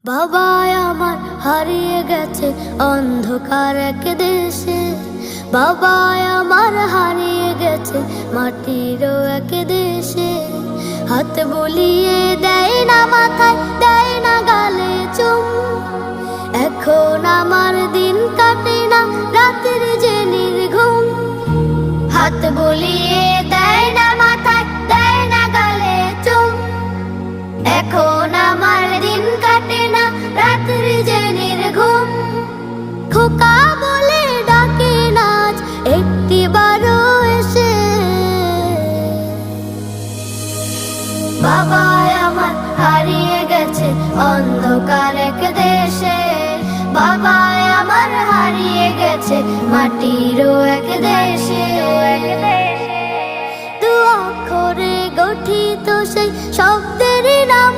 বাবা আমার হারিয়ে গেছে অন্ধকার এক দেশে। বাবা আমার হারিয়ে গেছে মাটির এক দেশে। হাত বুলিয়ে দেয় না মাথায়, দেয় না গালে চুম। এখন আমার দিন কাটে না রাতের যে নির্ঘুম। হাত বুলিয়ে দেয় না মাথায়, দেয় না গালে চুম। এখন আমার দিন কাটে না রাতের যে নির্ঘুম। খোকা বলে ডাকে নাচ একটিবারও এসে। বাবা আমার হারিয়ে গেছে অন্ধকার এক দেশে। বাবা আমার হারিয়ে গেছে মাটিরও এক দেশে। দু অক্ষরে গঠিত সেই শব্দেরই নাম